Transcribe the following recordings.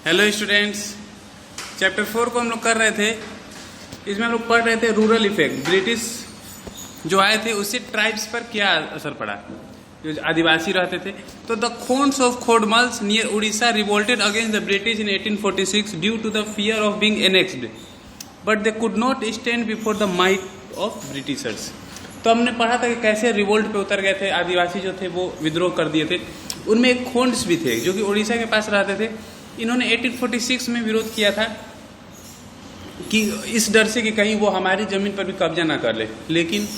Hello students, chapter 4 को हम लोग कर रहे थे। इसमें हम लोग पढ़ रहे थे रूरल इफेक्ट। ब्रिटिश जो आए थे उससे ट्राइब्स पर क्या असर पड़ा, जो आदिवासी रहते थे। तो the Khonds of Khondmals near Orissa revolted against the British in 1846 due to the fear of being annexed, but they could not stand before the might of Britishers. तो हमने पढ़ा था कि कैसे रिवोल्ट पे उतर गए थे आदिवासी जो थे, वो विद्रोह कर दिए थे। उनमें एक खोंड्स भी थे जो कि उड़ीसा के पास रहते थे। इन्होंने 1846 में विरोध किया था कि इस डर से कि कहीं वो हमारी जमीन पर भी कब्जा ना कर ले, लेकिन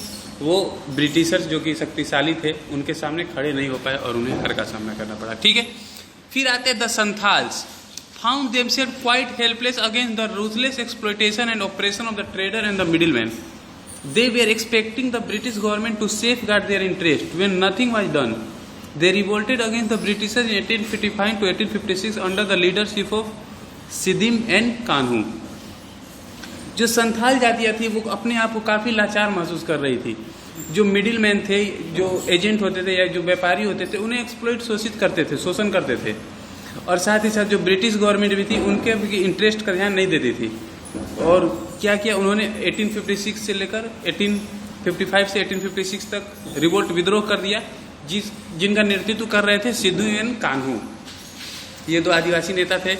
वो ब्रिटिशर्स जो कि शक्तिशाली थे उनके सामने खड़े नहीं हो पाए और उन्हें हर का सामना करना पड़ा। ठीक है, फिर आते हैं the Santhals found themselves quite helpless against the ruthless exploitation and operation of the trader and the middleman. They were expecting the British government to safeguard their interest. When nothing was done, they revolted against the Britishers in 1855 to 1856 under the leadership of Sidhu and Kanhu. जो संथाल जातियाँ थी वो अपने आप को काफ़ी लाचार महसूस कर रही थी। जो मिडिल मैन थे, जो एजेंट होते थे या जो व्यापारी होते थे, उन्हें एक्सप्लॉइट शोषित करते थे, शोषण करते थे। और साथ ही साथ जो ब्रिटिश गवर्नमेंट भी थी उनके इंटरेस्ट का ध्यान नहीं देती थी। और क्या किया उन्होंने 1856 से लेकर 1855 से 1856 तक रिवोल्ट विद्रोह कर दिया, जिनका नेतृत्व कर रहे थे सिद्धू एंड कान्हू। ये दो आदिवासी नेता थे।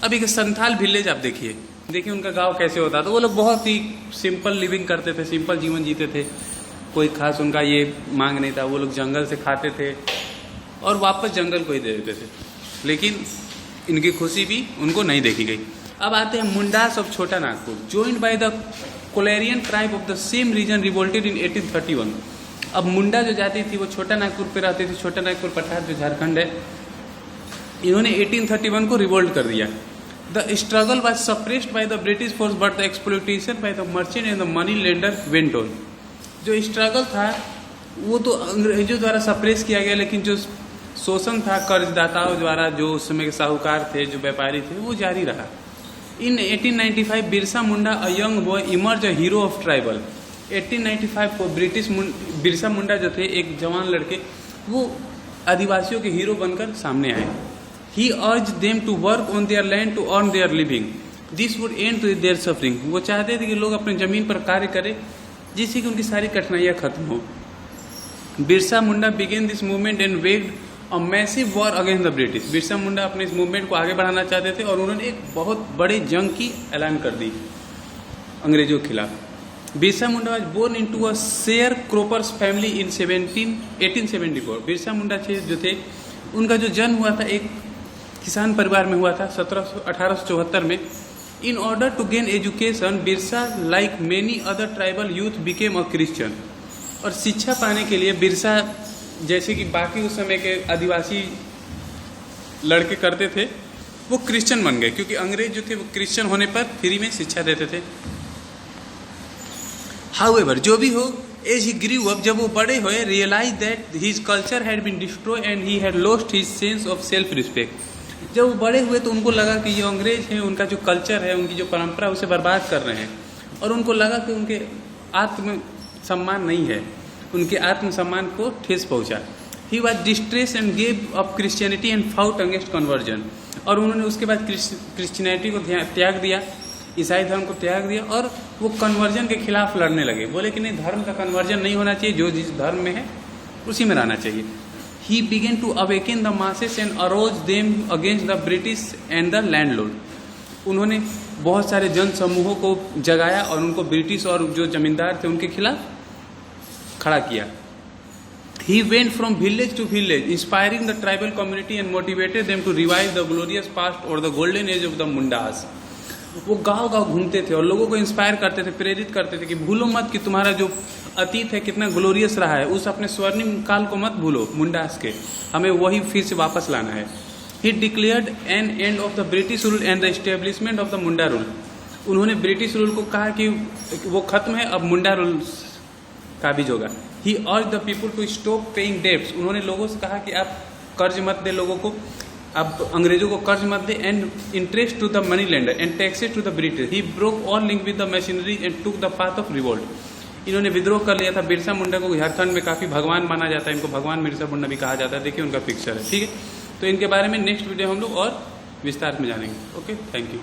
अब एक संथाल विलेज आप देखिए उनका गांव कैसे होता था। वो लोग बहुत ही सिंपल लिविंग करते थे, सिंपल जीवन जीते थे। कोई खास उनका ये मांग नहीं था। वो लोग जंगल से खाते थे और वापस जंगल को ही दे देते थे, लेकिन इनकी खुशी भी उनको नहीं देखी गई। अब आते हैं Mundas of Chota Nagpur, joined by the Kolarian tribe of the same region revolted in 1831। अब मुंडा जो जाति थी वो छोटा नागपुर पे रहती थी। छोटा नागपुर पठार जो झारखंड है, इन्होंने 1831 को रिवोल्ट कर दिया। The struggle was suppressed by the British force but the exploitation by the merchant and the money lender went on. जो स्ट्रगल था वो तो अंग्रेजों द्वारा सप्रेस किया गया, लेकिन जो शोषण था कर्जदाताओं द्वारा, जो उस समय के साहूकार थे, जो व्यापारी थे, वो जारी रहा। In 1895 Birsa Munda a young boy emerge a hero of tribal. 1895 को बिरसा मुंडा जो थे, एक जवान लड़के, वो आदिवासियों के हीरो बनकर सामने आए। He urge them to work on their land to earn their living, this would end their suffering. वो चाहते थे कि लोग अपनी जमीन पर कार्य करें जिससे कि उनकी सारी कठिनाइयाँ खत्म हो। Birsa Munda began this movement and waged a massive war against the British. Birsa Munda अपने इस मूवमेंट को आगे बढ़ाना चाहते थे और उन्होंने एक बहुत बड़े जंग की ऐलान कर दी अंग्रेजों के खिलाफ। Birsa Munda was born into a sharecropper's family in 1874। Birsa Munda जो थे, उनका जो जन्म हुआ था एक किसान परिवार में हुआ था 1874 में। In order to gain education Birsa like many other tribal youth became a Christian. और शिक्षा पाने के लिए बिरसा जैसे कि बाकी उस समय के आदिवासी लड़के करते थे, वो क्रिश्चियन बन गए, क्योंकि अंग्रेज जो थे वो क्रिश्चियन होने पर फ्री में शिक्षा देते थे। हाउएवर, जो भी हो, एज ही ग्रू अप, जब वो बड़े हुए, realise that his culture had been destroy and he had lost his sense of self respect. जब वो बड़े हुए तो उनको लगा कि ये अंग्रेज हैं, उनका जो कल्चर है, उनकी जो परंपरा है, उसे बर्बाद कर रहे हैं। और उनको लगा कि उनके आत्म सम्मान नहीं है, उनके आत्मसम्मान को ठेस पहुंचा। He was distress and gave up Christianity and fought against conversion. और उन्होंने उसके बाद क्रिश्चियनिटी को त्याग दिया, ईसाई धर्म को त्याग दिया, और वो कन्वर्जन के खिलाफ लड़ने लगे। बोले कि नहीं, धर्म का कन्वर्जन नहीं होना चाहिए, जो जिस धर्म में है उसी में रहना चाहिए। He began to awaken the masses and arouse them against the British and the landlord. उन्होंने बहुत सारे जन समूहों को जगाया और उनको ब्रिटिश और जो जमींदार थे उनके खिलाफ खड़ा किया। He went from village to village, inspiring the tribal community and motivated them to revive the glorious past or the golden age of the Mundas. वो गांव-गांव घूमते थे और लोगों को इंस्पायर करते थे, प्रेरित करते थे कि भूलो मत कि तुम्हारा जो अतीत है कितना ग्लोरियस रहा है, उस अपने स्वर्णिम काल को मत भूलो मुंडास के, हमें वही फिर से वापस लाना है। He declared an end of the British rule and the establishment of the Munda rule. उन्होंने ब्रिटिश रूल को कहा कि वो खत्म है, अब मुंडा रूल काबिज होगा। He urged the people to stop paying debts. उन्होंने लोगों से कहा कि आप कर्ज मत दे लोगों को, आप अंग्रेजों को कर्ज मत दे, and interest to the money lender and taxes to the British. He broke all link with the machinery and took the path of revolt. इन्होंने विद्रोह कर लिया था। बिरसा मुंडा को झारखंड में काफ़ी भगवान माना जाता है, इनको भगवान बिरसा मुंडा भी कहा जाता है। देखिए उनका पिक्चर है, ठीक है। तो इनके बारे में नेक्स्ट वीडियो हम लोग और विस्तार में जानेंगे। Okay, thank you.